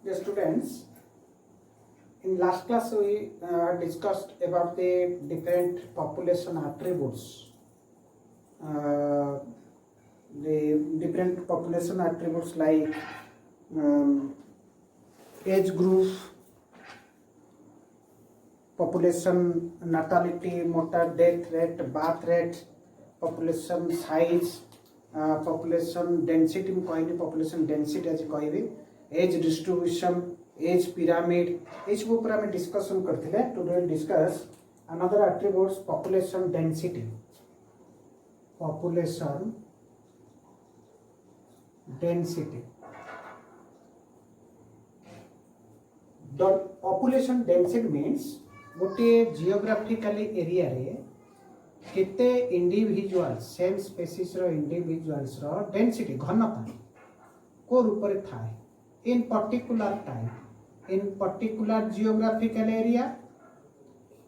Dear students, in last class we discussed about the different population attributes. The different population attributes like age group, population natality, mortal death rate, birth rate, population size, population density population density as कहिबे age distribution, age pyramid, age ऊपर हमें discussion करथिले. Today we discuss another attributes population density. Population density. The population density means गोटे geographically area रे केते individual same species रो individuals rho density घनता को रूप रे थाए इन particular time in particular geographical area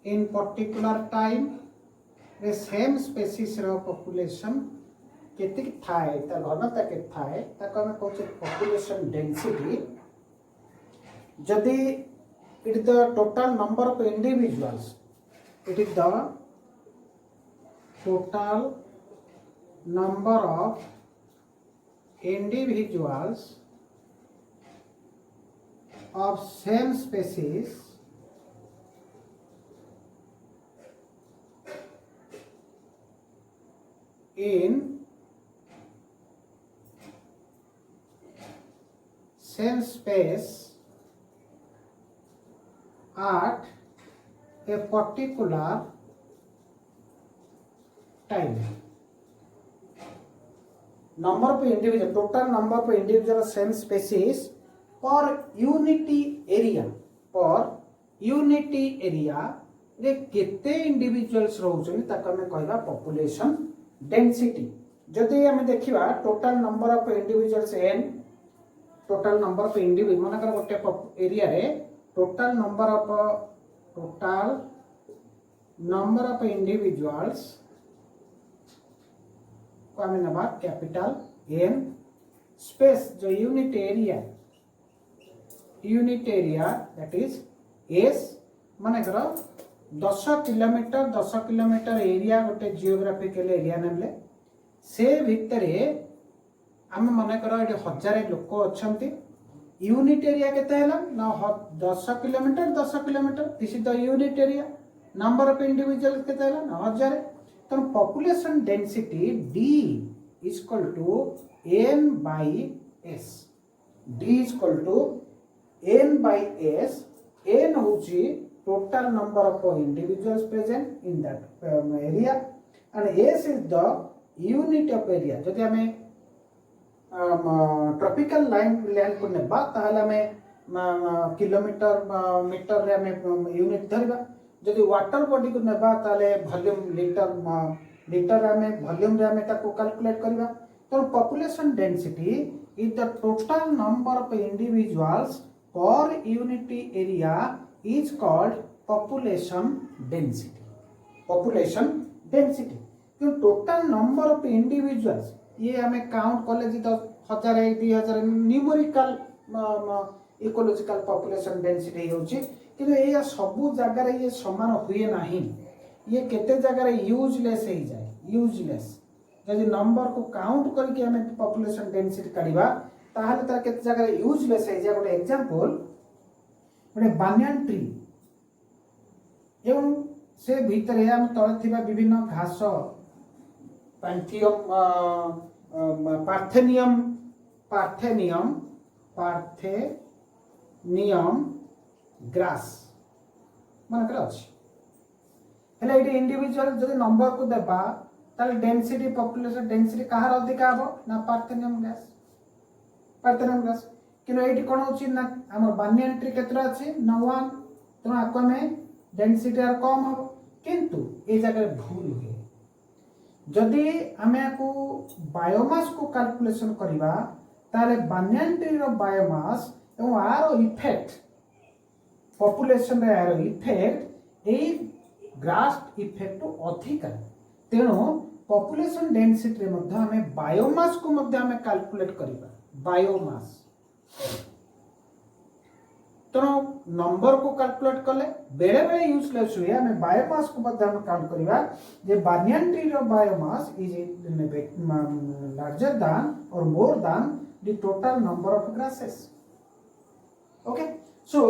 in particular time रे सेम स्पेसीस रो population केते थाए त घनता के थाए ताको हम कहू छै पॉपुलेशन डेंसिटी. जदि it is the total number of individuals, it is the total number of individuals of same species in same space at a particular time. Number of individual, total number of individual same species per unity area. Per unity area रे केते individuals रहउछन ताको हमें कहबा population density. जदि हमें देखिबा total number of individuals n, total number of individual मानकर गोटे एरिया रे total number of individuals को हमें नबा कैपिटल N स्पेस जो unit area that is S माने करो 10 किलोमीटर एरिया गोटे जियोग्राफिकल एरिया नेले से भितरे आम मन करो ये 1000 लोक अच्छे. यूनिट एरिया केते हैला ना 10 kilometre this is the unit area. Number of individual केते हैला ना 1000. तो population density D is equal to N by S. D is equal to N by S. N होची total number of individuals present in that area and S is the unit of area. जदि हमें tropical line land को नेबा ताहले हमें kilometre metre रे हमें unit धरबा. जदि वाटर बॉडी को नेबा ताहले वॉल्यूम लीटर हमें वॉल्यूम रे हमें ताको कैलकुलेट करबा. तो population density is the total number of individuals per unity area is called population density. Population density जो टोटल नंबर ऑफ इंडिविजुअल्स ये हमें काउंट कले जी 1000 2000 न्यूमेरिकल इकोलॉजिकल पॉपुलेशन डेंसिटी होची. किंतु ये सब जगह रे ये समान हुए नहीं. ये केते जगह रे यूजलेस हो जाए. यूजलेस जदि नंबर को काउंट करके हमें पॉपुलेशन डेंसिटी काढिबा ताहले तार केते जगह रे यूजलेस हो जाए. गोटे एग्जांपल गोटे बानियान ट्री एवं से भीतर हम तळे थिबा विभिन्न घास पार्थेनियम ग्रास मानकर अछि. हेले एटी इंडिविजुअल जदि नंबर को देबा ताले डेंसिटी पॉपुलेशन डेंसिटी कहार अधिक आबो ना पार्थेनियम ग्रास. किनो एटी कोन होछि ना हमर बानियान ट्री केतरा अछि 91. तो आको में डेंसिटी आर कम हो. किंतु ए जगह भूल हुए. जदि हमें को बायोमास को कैलकुलेशन करिबा ताले बानियान ट्री रो बायोमास एवं आरो इफेक्ट पॉपुलेशन रे आरो इफेक्ट ए ग्रास इफेक्ट अधिक. तेणु पॉपुलेशन डेंसिटी रे मध्ये हमें बायोमास को मध्ये हमें कैलकुलेट करिबा. बायोमास तेणु नंबर को कैलकुलेट कले बेले बेले यूजलेस हुए आम बायोमास को काउंट करवा जे banyan tree रो बायोमास इज लार्जर दान और more than the total number of grasses. Okay, so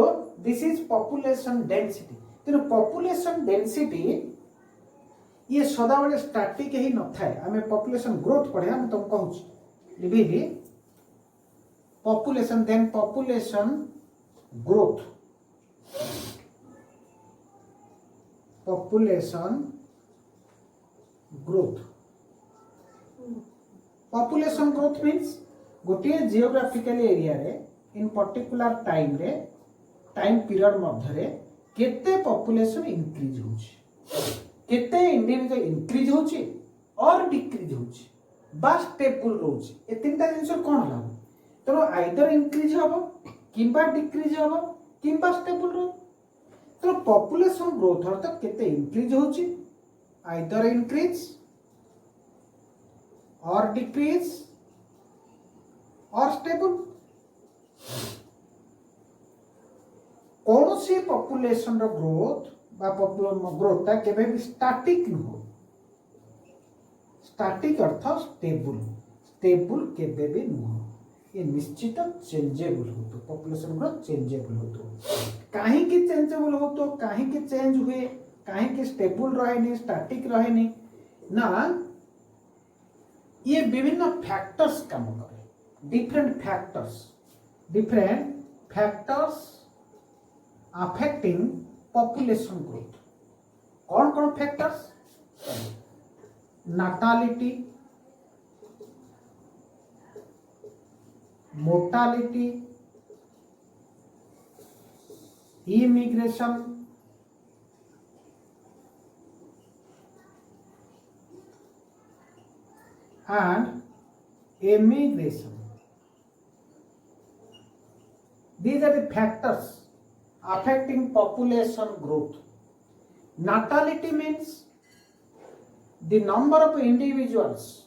this is population density. तेणु पॉपुलेशन डेंसिटी ये सदाबले स्टैटिक ही न थाए. आम पॉपुलेशन ग्रोथ पढ़े हम तुम कहूँ लिभिली population then population growth. Population growth. Population growth means गोटे जियोग्राफिकल एरिया रे इन पर्टिकुलर टाइम रे टाइम पीरियड मध्य रे केते पॉपुलेशन इंक्रीज होची, केते इंडिविजुअल इंक्रीज होची और डिक्रीज होची बा स्टेबल रहउची. ए तीनटा जिंस कोन हला तेणु आइदर इंक्रीज हबो किंबा डिक्रीज हबो किंबा स्टेबल रह. तो पॉपुलेशन ग्रोथ अर्थात केते इंक्रीज होची, आइदर इंक्रीज और डिक्रीज और स्टेबल. कौन सी पॉपुलेशन रो ग्रोथ बा पॉपुलेशन ग्रोथ ता केबे भी स्टैटिक न हो. स्टैटिक अर्थ स्टेबल, स्टेबल केबे भी न हो. ये निश्चित चेंजेबल हो तो पॉपुलेशन ग्रोथ चेंजेबल हो तो कहीं की चेंजेबल हो तो कहीं की चेंज हुए, कहीं की स्टेबल रहे नहीं, स्टैटिक रहे नहीं ना. ये विभिन्न फैक्टर्स काम करे. Different factors affecting population growth. कौन कौन factors? Natality, mortality, immigration, and emigration. These are the factors affecting population growth. Natality means the number of individuals,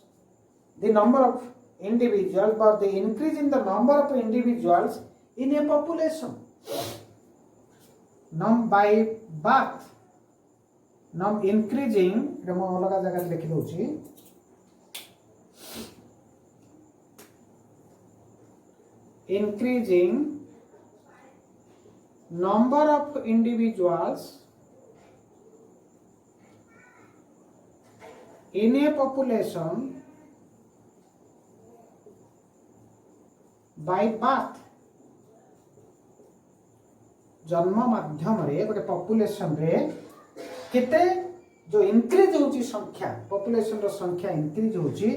but the increase in the number of individuals in a population. By birth, increasing, अलग जगह लिखि दउछि, increasing number of individuals in a population by birth. जन्म माध्यम रे गोटे population रे केते जो इंक्रीज होची संख्या, पॉपुलेशन रो संख्या इंक्रीज होची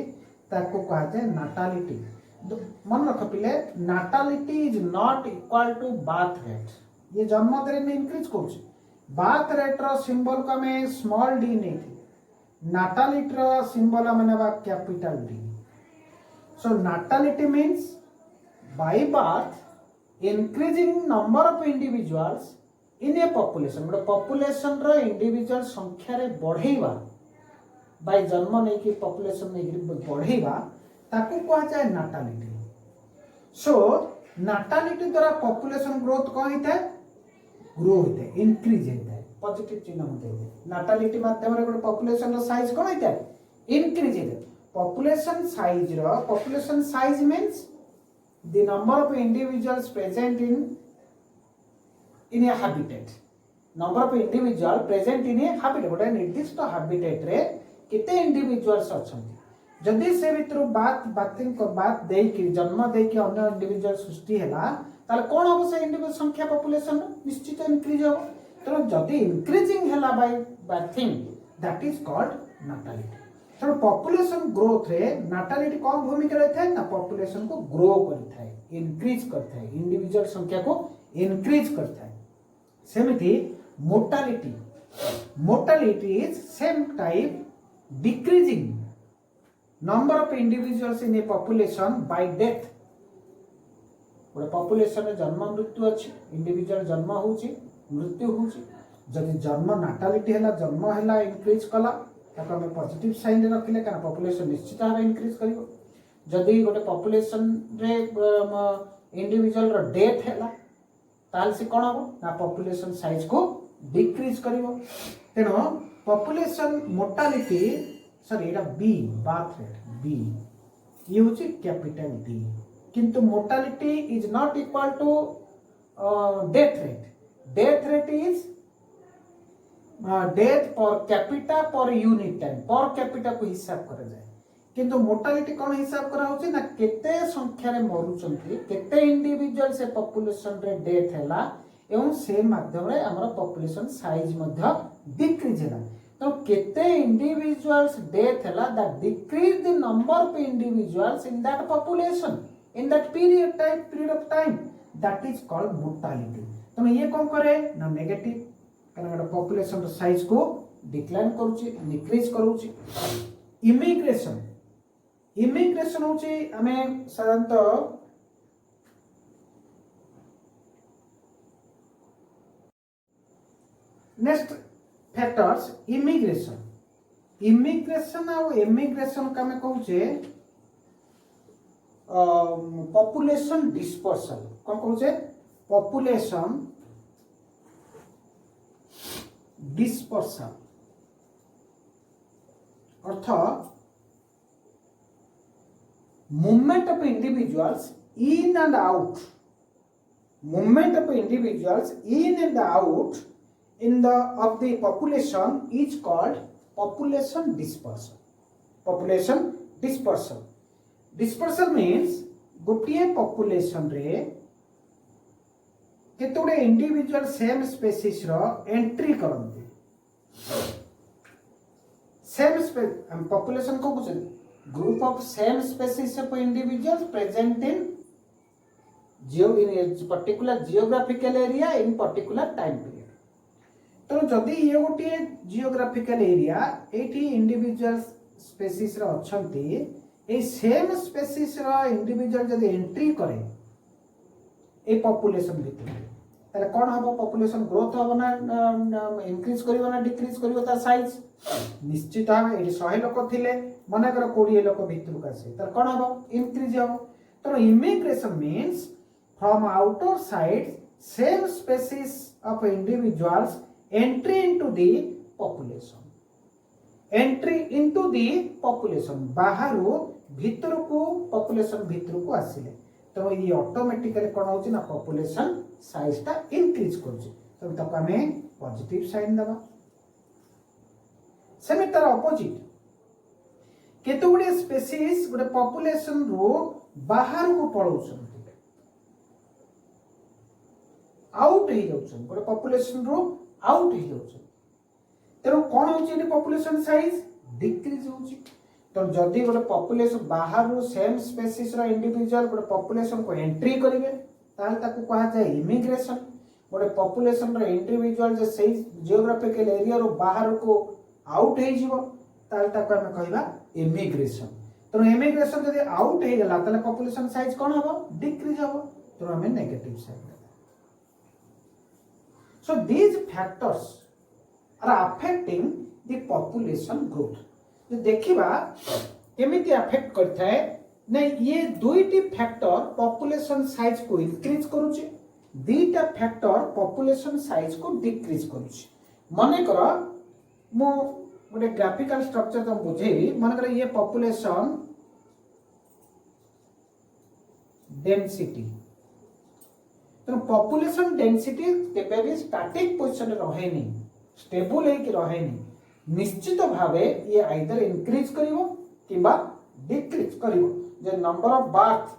ताको कहते हैं नाटालिटी. मन रख पिले, natality is not equal to birth rate. ये जन्म दर में इंक्रीज करछि. बर्थ रेट रो सिंबल को में स्मॉल डी नहीं थी, नाटालिटी रो सिंबल माने बा capital D. So natality means by birth increasing number of individuals in a population. गोटे पॉपुलेशन रो इंडिविजुअल संख्या रे बढ़ेबा बाय जन्म नहीं कि पॉपुलेशन नहीं बढ़ेबा ताकू कहा जाए नाटालिटी. सो नाटालिटी द्वारा पॉपुलेशन ग्रोथ कौन होता है? ग्रो होता है, इंक्रीज होता है, पॉजिटिव चिन्ह होता है. नाटालिटी माध्यम रे गोटे पॉपुलेशन रो साइज कौन होता है? इंक्रीज होता है. Population size means the number of individuals present in a habitat. Number of individual present in a habitat. गोटे निर्दिष्ट habitat रे किते individuals अछंती. जदि से भितर बात देकी जन्म देकी अन्य इंडिविजुअल सृष्टि हैला ताले कोन हो से इंडिविजुअल संख्या पॉपुलेशन निश्चित इंक्रीज हो. तो जदि इंक्रीजिंग हैला by birthing that is called natality. तो पॉपुलेशन ग्रोथ रे नाटालिटी कौन भूमिका रहता है ना? पॉपुलेशन को ग्रो करता है, इंक्रीज करता है, इंडिविजुअल संख्या को इंक्रीज करता है. सेमिति mortality is same type, decreasing number of individuals in a population by death. गोटे पॉपुलेशन रे जन्म मृत्यु अछि, इंडिविजुअल जन्म होछि मृत्यु होछि. जदि जन्म नाटालिटी हैला, जन्म हैला इंक्रीज कला ताको हम पॉजिटिव साइन रखिले कारण पॉपुलेशन निश्चित भाव इंक्रीज करिवो. जदि गोटे पॉपुलेशन रे इंडिविजुअल रो डेथ हैला ताल से कौन हम ना पॉपुलेशन साइज को डिक्रीज करिवो तेनो पॉपुलेशन मोर्टालिटी सॉरी एटा बी बर्थ रेट बी ये होची कैपिटल डी किंतु mortality is not equal to death rate is death per capita per unit time per capita को हिसाब करा जाए किंतु मोर्टालिटी कौन हिसाब करा होची ना केते संख्या रे मरुचंती केते इंडिविजुअल से पॉपुलेशन रे डेथ हैला एवं से माध्यम रे हमर पॉपुलेशन साइज मध्य डिक्रीज हैला तो केते इंडिविजुअल्स डेथ हैला that decrease the number of individuals in that population in that period of time that is called mortality तो ये कौन करे ना नेगेटिव कारण पॉपुलेशन साइज को डिक्लाइन करूची डिक्रीज करूची इमिग्रेशन होची हमें साधारणतः नेक्स्ट फैक्टर्स इमिग्रेशन और इमिग्रेशन का मैं कहूचे पॉपुलेशन डिस्पर्सल कौन कहूचे पॉपुलेशन डिस्पर्सल अर्थ movement of individuals in and out in the of the population is called population dispersal dispersal means गोटे population रे केतोडे इंडिविजुअल सेम स्पेसीस रो एंट्री करंती सेम पॉपुलेशन को कुछ group of same species of individuals present in particular geographical area in particular time period तो जदि ये गोटे geographical area एठी individual species रो अछंती ए same species रो इंडिविजुअल जदि एंट्री करे ए पॉपुलेशन भितर ताले कोन हबो पॉपुलेशन ग्रोथ हबो ना इंक्रीज करिवो ना डिक्रीज करिवो ता साइज निश्चित भाव एठी 100 लोक थिले मने कर 20 लोक भितर का से तर कोन हबो इंक्रीज हबो तो immigration means from outer side same species of individuals entry into the population बाहरु भितर को पॉपुलेशन भितर को आसिले तो ये ऑटोमेटिकली कोन होची ना पॉपुलेशन साइज ता इंक्रीज करछि तो तक हमें पॉजिटिव साइन दबा सेमे तार ऑपोजिट केतो गुडे स्पेसीज गुडे पॉपुलेशन रो बाहर को पळौछन आउट हे जाउछन गुडे पॉपुलेशन रो आउट हे जाउछन तेरो कोन होची नि पॉपुलेशन साइज डिक्रीज होची तो जदि गोटे पॉपुलेशन बाहर सेम स्पेसीस रो इंडिविजुअल गोटे पॉपुलेशन को एंट्री करिवे ताल ताकू कहा जाय इमिग्रेशन गोटे पॉपुलेशन रो इंडिविजुअल जे सेही जियोग्राफिकल एरिया रो बाहर को आउट हे जीवो ताल ताकू हम कहबा इमिग्रेशन तो इमिग्रेशन जदि आउट हे गला ताले पॉपुलेशन साइज कोन हबो डिक्रीज हबो तो हमें negative side so these factors are affecting the population growth जो देखिबा केमिति अफेक्ट करता है ना ये दुईटी फैक्टर पॉपुलेशन साइज को इंक्रीज करूची दुईटा फैक्टर पॉपुलेशन साइज को डिक्रीज करूची माने कर मो गोटे ग्राफिकल स्ट्रक्चर तुम बुझेबी माने कर ये पॉपुलेशन डेंसिटी तो पॉपुलेशन डेंसिटी केबे भी स्टैटिक पोजीशन रे रहेनी स्टेबल है कि रहेनी निश्चित भावे ये आइदर इंक्रीज करिवो किबा डिक्रीज करिवो जे नंबर ऑफ बर्थ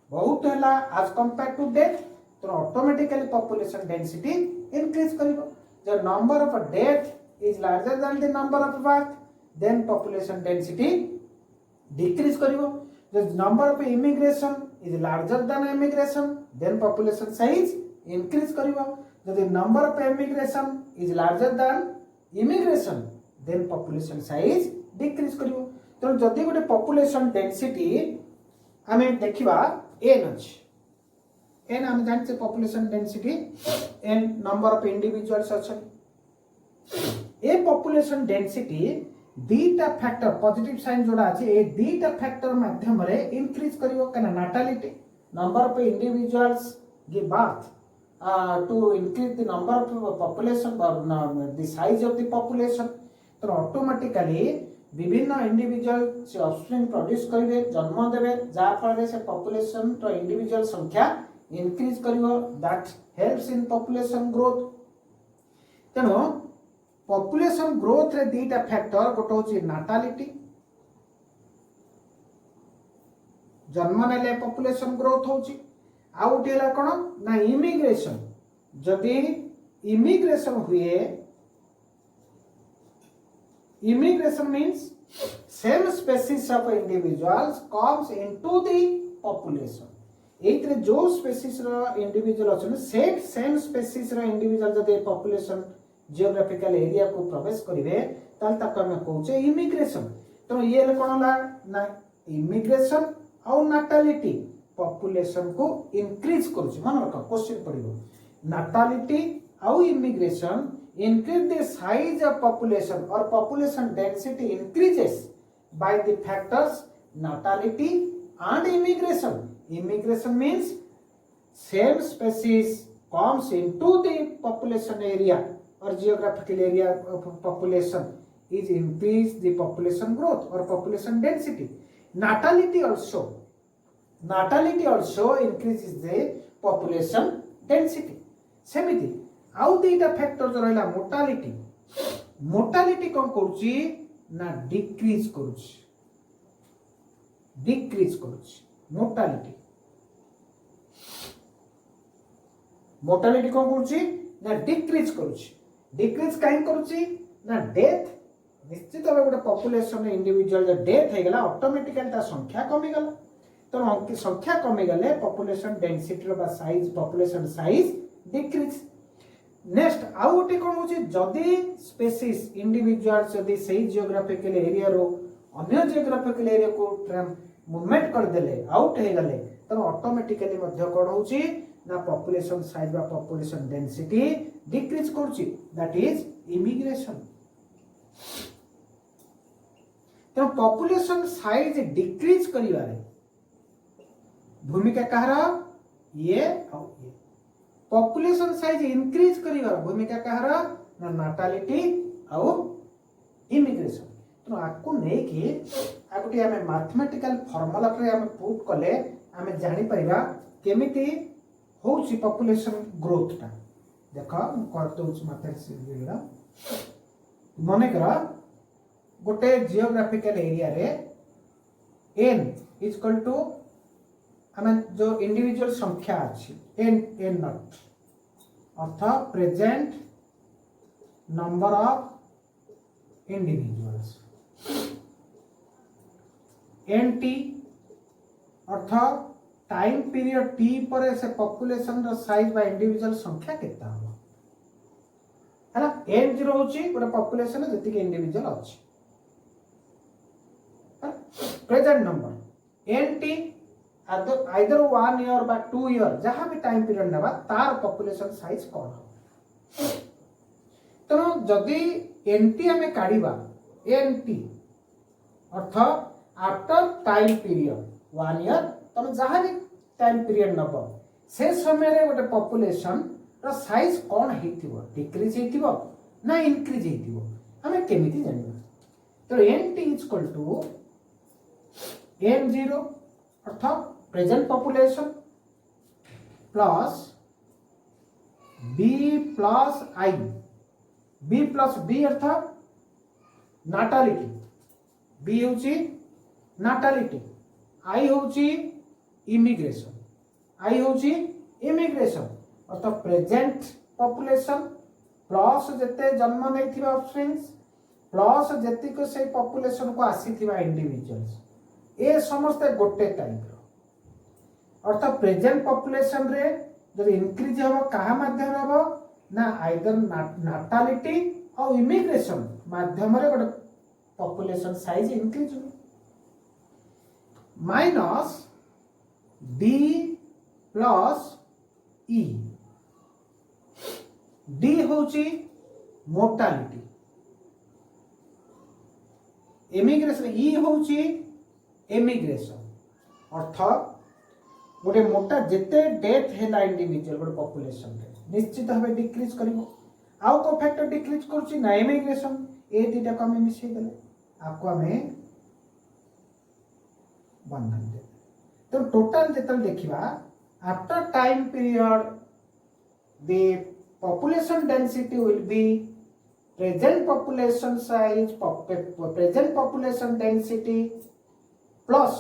बहुत हैला एज कंपेयर टू डेथ तो ऑटोमेटिकली पॉपुलेशन डेंसिटी इंक्रीज करिवो जे number of death is larger than the number of birth then population density decrease करिवो जे number of immigration is larger than immigration then population size increase करिवो जे number of immigration is larger than immigration then population size decrease करिवो तो जदि गोटे population density हमें देखिबा n अछि n हम जानते population density n number of individuals अछि ए पॉपुलेशन डेंसिटी दीटा फैक्टर पॉजिटिव साइन जोड़ा अछि ए दीटा फैक्टर माध्यम रे इंक्रीज करिवो कना natality number of individuals give birth to increase the number of population or the size of the population, तो ऑटोमेटिकली विभिन्न इंडिविजुअल से ऑफस्प्रिंग प्रोड्यूस करेंगे, जन्म देवे, जहाँ फल से पॉपुलेशन तो इंडिविजुअल संख्या इंक्रीज करिवो, that helps in population growth. तेणु पॉपुलेशन ग्रोथ रे दीटा फैक्टर, गोटे होची नाटालिटी, जन्म नेले पॉपुलेशन ग्रोथ होची, आ गोटे हला कोन ना इमिग्रेशन। जदि इमिग्रेशन हुए, immigration means same species of individuals comes into the population। एइतरे जो स्पेसीज रो इंडिविजुअल अछन सेम स्पेसीज रो इंडिविजुअल जदि पॉपुलेशन जियोग्राफिकल एरिया को प्रवेश करिवे ताल तक हम कहूचे इमिग्रेशन। तो ये कोन ला ना इमिग्रेशन और नाटालिटी पॉपुलेशन को इंक्रीज करूची। मन रख क्वेश्चन पड़िबो, नाटालिटी और immigration increase the size of population or population density increases by the factors natality and immigration। Immigration means same species comes into the population area or geographical area of population is increase the population growth or population density। Natality also increases the population density। सेमिति आउ दुईटा factor जो रहला mortality, mortality कौन करूची ना decrease करूची mortality कौन करूची ना डिक्रीज करूची। डिक्रीज काहे करूची ना डेथ, निश्चित भाव गोटे पॉपुलेशन इंडिविजुअल जो डेथ हो गला ऑटोमेटिकली ता संख्या कमी गला। तो संख्या कमी गले पॉपुलेशन डेंसिटी रो बा size, population size decrease. Next आउ गोटे कौन होची, जदि स्पेसीज इंडिविजुअल्स जदि सही जियोग्राफिकल एरिया रो अन्य जियोग्राफिकल एरिया को मूवमेंट कर देले, आउट हे गले, तो ऑटोमेटिकली मध्य कौन होची ना पॉपुलेशन साइज बा पॉपुलेशन डेंसिटी डिक्रीज करची, दैट इज इमिग्रेशन। तो पॉपुलेशन साइज डिक्रीज करिवारे भूमिका कहार ये और ये, पॉपुलेशन साइज इंक्रीज करिवार भूमिका कहार ना नाटालिटी और इमिग्रेशन। तो आपको नहीं कि आगुटी हमें मैथमेटिकल फार्मूला रे हम पुट कले हमें जानि परिबा केमिति होउची पॉपुलेशन ग्रोथ ता। देखो हम कर दोछ मैथमेटिक्स मने करा गोटे जियोग्राफिकल एरिया रे n इज इक्वल टू हमें जो इंडिविजुअल संख्या अच्छी n नॉट अर्थात present number of individuals, nt अर्थात टाइम पीरियड t पर से पॉपुलेशन रो साइज बा इंडिविजुअल संख्या केता हो हैला। n0 होची गोटे पॉपुलेशन जति के इंडिविजुअल अछि, present number nt either 1 year बा 2 ईयर जहां भी टाइम पीरियड नेबा तार पॉपुलेशन साइज कोन हो। तो जदि एनटी हमें काढिबा एनटी अर्थात आफ्टर टाइम पीरियड 1 ईयर, तुम जहां भी टाइम पीरियड नब से समय रे गोटे पॉपुलेशन रो साइज कोन हेतिबो, डिक्रीज हेतिबो ना इंक्रीज हेतिबो, हमें केमिति जानिबा। तो n t is equal to n0 अर्थात present population plus b plus i, b plus b अर्थात नाटालिटी, b होची नाटालिटी, i होची इमिग्रेशन, i होची इमिग्रेशन अर्थात प्रेजेंट पॉपुलेशन प्लस जते जन्म नै थिबा ऑफस्प्रिंग्स प्लस जति को से पॉपुलेशन को आसी थिबा इंडिविजुअल्स, ए समस्त गोटे टाइप रो अर्थात प्रेजेंट पॉपुलेशन रे जब इंक्रीज हो कहा माध्यम हो ना आइदर नाटालिटी और इमिग्रेशन माध्यम रे गोटे पॉपुलेशन साइज इंक्रीज हो minus D plus E, D होची मोर्टालिटी, इमिग्रेशन ई होची इमिग्रेशन अर्थात गोटे मोटा जिते डेथ है इंडिविजुअल गोटे पॉपुलेशन निश्चित भाव डिक्रीज कर आउ को फैक्टर डिक्रीज करुच्ची ना इमिग्रेशन ए दुटा को आम मिसई देले आपको आम बंधन दे तो टोटाल जो देखा after time period the population density will be present population size present population density plus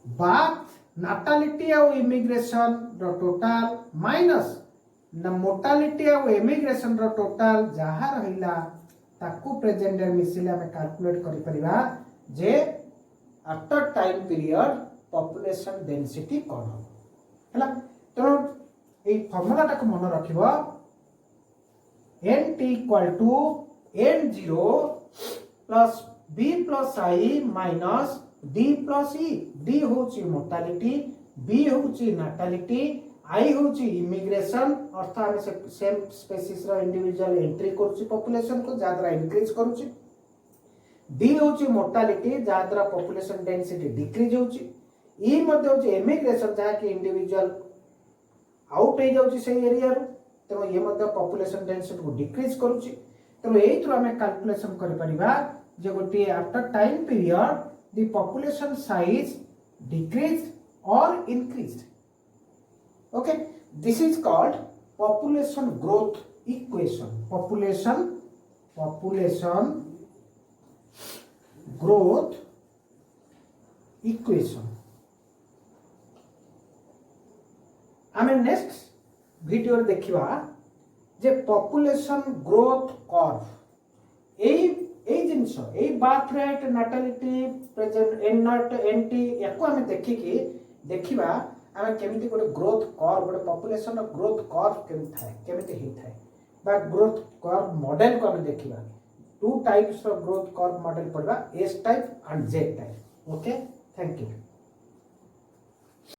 birth natality और immigration रो टोटाल माइनस मोर्टालिटी और इमिग्रेशन रो टोटाल जहाँ रहिला ताकू प्रेजेंट मिसिले आम कैलकुलेट करि परिबा जे after time period population density कौन है तो ये फर्मुला को मन रख N T equal to N zero plus B plus I minus D plus E D होची मोर्टालिटी बी होची नाटालिटी आई होची इमिग्रेशन अर्थात सेम स्पेसीस रो इंडिविजुअल एंट्री करूची पॉपुलेशन को जा द्वारा इंक्रीज करूची डी होची मोर्टालिटी जा द्वारा पॉपुलेशन डेंसिटी डिक्रीज होची ई मध्ये होची इमिग्रेशन जहा कि इंडिविजुअल आउट हो जाउची से एरिया रो तेणु ये मध्य पॉपुलेशन डेंसिटी को डिक्रीज करूची तेणु एई थ्रू हमें कैलकुलेशन करि परिबा जे गोटे after time period the population size decrease और increased okay this is called population growth equation population growth equation आमे नेक्स्ट वीडियो देखिबा जे पॉपुलेशन ग्रोथ कर्व एई जिंस एई birth rate natality present N nought NT याको आमे देखिकी देखिबा आमे केमिति गोटे ग्रोथ कर्व गोटे पॉपुलेशन रो ग्रोथ कर्व केमिति हेई थाए बा ग्रोथ कर्व मॉडल को आमे देखिबा टू टाइप्स रो ग्रोथ कर्व मॉडल पड़वा S type and Z type okay thank you.